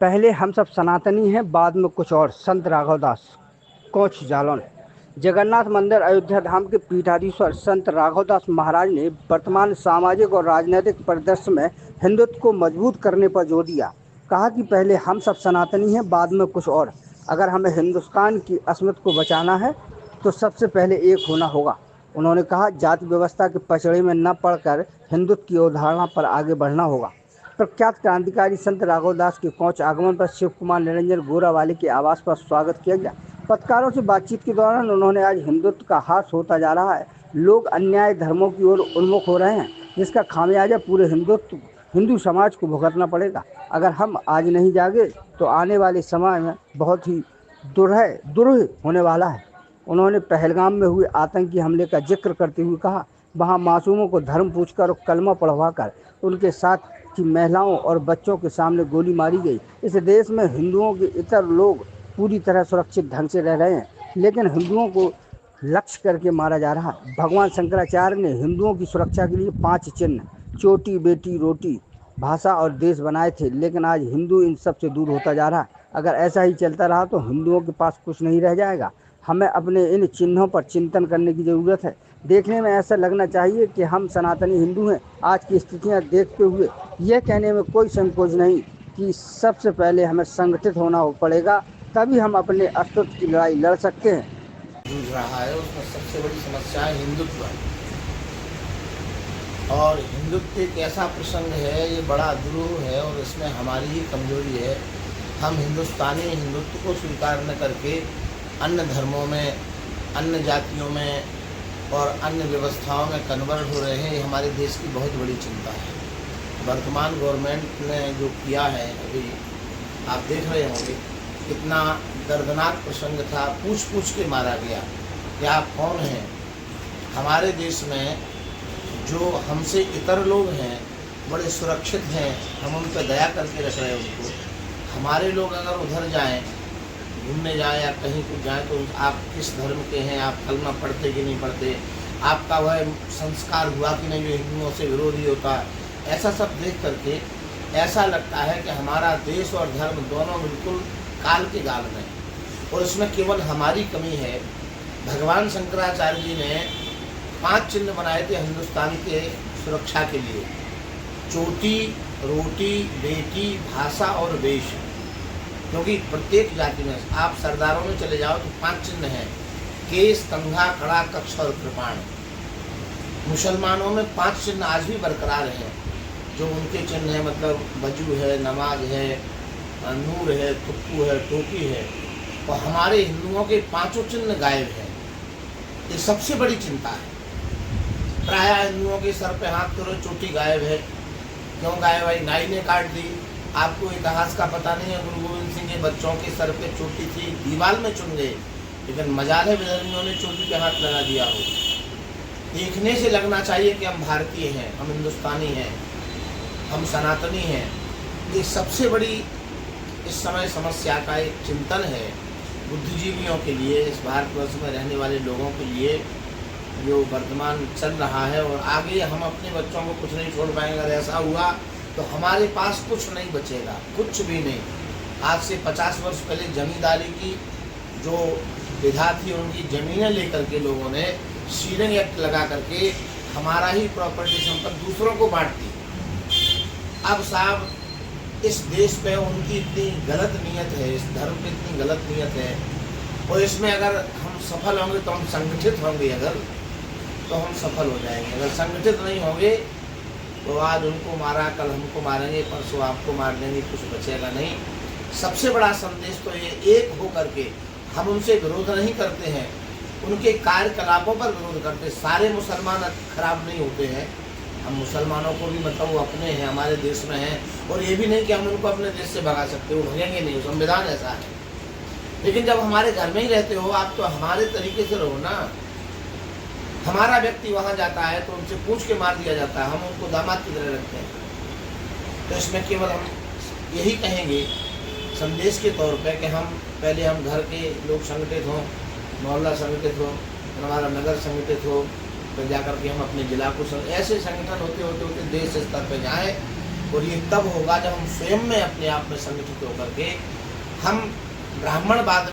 पहले हम सब सनातनी हैं, बाद में कुछ और। संत राघवदास, कोच जालौन। जगन्नाथ मंदिर अयोध्या धाम के पीठाधीश्वर संत राघवदास महाराज ने वर्तमान सामाजिक और राजनीतिक परिदृश्य में हिंदुत्व को मजबूत करने पर जोर दिया। कहा कि पहले हम सब सनातनी हैं, बाद में कुछ और। अगर हमें हिंदुस्तान की अस्मिता को बचाना है तो सबसे पहले एक होना होगा। उन्होंने कहा, जाति व्यवस्था के पचड़े में न पड़कर हिंदुत्व की अवधारणा पर आगे बढ़ना होगा। प्रख्यात क्रांतिकारी संत राघवदास के कोच आगमन पर शिव कुमार निरंजन गोरावाले के आवास पर स्वागत किया गया। पत्रकारों से बातचीत के दौरान उन्होंने आज हिंदुत्व का ह्रास होता जा रहा है, लोग अन्याय धर्मों की ओर उन्मुख हो रहे हैं, जिसका खामियाजा पूरे हिंदू समाज को भुगतना पड़ेगा। अगर हम आज नहीं जागे तो आने वाले समय में बहुत ही दुरूह होने वाला है। उन्होंने पहलगाम में हुए आतंकी हमले का जिक्र करते हुए कहा, वहां मासूमों को धर्म पूछकर और कलमा पढ़वाकर उनके साथ की महिलाओं और बच्चों के सामने गोली मारी गई। इस देश में हिंदुओं के इतर लोग पूरी तरह सुरक्षित ढंग से रह रहे हैं, लेकिन हिंदुओं को लक्ष्य करके मारा जा रहा है। भगवान शंकराचार्य ने हिंदुओं की सुरक्षा के लिए 5 चिन्ह, चोटी, बेटी, रोटी, भाषा और देश बनाए थे, लेकिन आज हिंदू इन सब से दूर होता जा रहा है। अगर ऐसा ही चलता रहा तो हिंदुओं के पास कुछ नहीं रह जाएगा। हमें अपने इन चिन्हों पर चिंतन करने की ज़रूरत है। देखने में ऐसा लगना चाहिए कि हम सनातनी हिंदू हैं। आज की स्थितियां देखते हुए यह कहने में कोई संकोच नहीं कि सबसे पहले हमें संगठित होना पड़ेगा, तभी हम अपने अस्तित्व की लड़ाई लड़ सकते हैं। जूझ रहा है उसमें सबसे बड़ी समस्या है हिंदुत्व। और हिंदुत्व एक ऐसा प्रसंग है, ये बड़ा दुरूह है और इसमें हमारी ही कमजोरी है। हम हिंदुस्तानी हिंदुत्व को स्वीकार न करके अन्य धर्मों में, अन्य जातियों में और अन्य व्यवस्थाओं में कन्वर्ट हो रहे हैं। ये हमारे देश की बहुत बड़ी चिंता है। वर्तमान गवर्नमेंट ने जो किया है, अभी आप देख रहे होंगे कितना दर्दनाक प्रसंग था। पूछ पूछ के मारा गया कि आप कौन हैं। हमारे देश में जो हमसे इतर लोग हैं बड़े सुरक्षित हैं, हम उन पर दया करके रख रहे हैं उनको। हमारे लोग अगर उधर जाएं, घूमने जाएं या कहीं कुछ जाएं, तो आप किस धर्म के हैं, आप कलमा पढ़ते कि नहीं पढ़ते, आपका वह संस्कार हुआ कि नहीं जो हिंदुओं से विरोधी होता है, ऐसा सब देख करके ऐसा लगता है कि हमारा देश और धर्म दोनों बिल्कुल काल के गाल में, और इसमें केवल हमारी कमी है। भगवान शंकराचार्य जी ने 5 चिन्ह बनाए थे हिंदुस्तान के सुरक्षा के लिए: चोटी, रोटी, बेटी, भाषा और वेश। क्योंकि प्रत्येक जाति में आप सरदारों में चले जाओ तो 5 चिन्ह हैं: केस, कंघा, कड़ा, कक्ष और कृपाण। मुसलमानों में 5 चिन्ह आज भी बरकरार हैं, जो उनके चिन्ह हैं, मतलब वजू है, नमाज है, नूर है, तुक्कू है, टोपी है। और हमारे हिंदुओं के 5 चिन्ह गायब हैं। ये सबसे बड़ी चिंता है। प्रायः हिंदुओं के सर पे हाथ करो, चोटी गायब है। क्यों गायब है? नाई ने काट दी। आपको इतिहास का पता नहीं है, गुरु गोविंद सिंह के बच्चों के सर पे चोटी थी, दीवार में चुन गए, लेकिन मजाल है विधर्मियों ने चोटी पे हाथ लगा दिया हो। देखने से लगना चाहिए कि हम भारतीय हैं, हम हिंदुस्तानी हैं, हम सनातनी हैं। ये सबसे बड़ी इस समय समस्या का एक चिंतन है बुद्धिजीवियों के लिए, इस भारतवर्ष में रहने वाले लोगों के लिए, जो वर्तमान चल रहा है। और आगे हम अपने बच्चों को कुछ नहीं छोड़ पाएंगे। अगर ऐसा हुआ तो हमारे पास कुछ नहीं बचेगा, कुछ भी नहीं। आज से 50 वर्ष पहले जमींदारी की जो विधा थी, उनकी ज़मीनें लेकर के लोगों ने सीलिंग एक्ट लगा करके हमारा ही प्रॉपर्टी संपत्ति दूसरों को बांट दी। अब साहब, इस देश पे उनकी इतनी गलत नीयत है, इस धर्म पे इतनी गलत नीयत है, और इसमें अगर हम सफल होंगे तो हम संगठित होंगे, अगर तो हम सफल हो जाएंगे। अगर संगठित नहीं होंगे तो आज उनको मारा, कल हमको मारेंगे, परसों आपको मार देंगे, कुछ बचेगा नहीं। सबसे बड़ा संदेश तो ये, एक हो करके हम उनसे विरोध नहीं करते हैं, उनके कार्यकलापों पर विरोध करते हैं। सारे मुसलमान खराब नहीं होते हैं, हम मुसलमानों को भी मतलब वो अपने हैं, हमारे देश में हैं, और ये भी नहीं कि हम उनको अपने देश से भगा सकते, वो भगेंगे नहीं, संविधान ऐसा है। लेकिन जब हमारे घर में ही रहते हो आप, तो हमारे तरीके से रहो ना। हमारा व्यक्ति वहाँ जाता है तो उनसे पूछ के मार दिया जाता है, हम उनको दामाद की तरह रखते हैं। तो इसमें केवल हम यही कहेंगे संदेश के तौर पे कि हम पहले हम घर के लोग संगठित हों, मोहल्ला संगठित हो, हमारा नगर संगठित हो, फिर जाकर के हम अपने जिला को ऐसे संगठन होते होते होते देश स्तर पर जाएँ और ये तब होगा जब हम स्वयं में अपने आप में संगठित होकर के हम ब्राह्मणवाद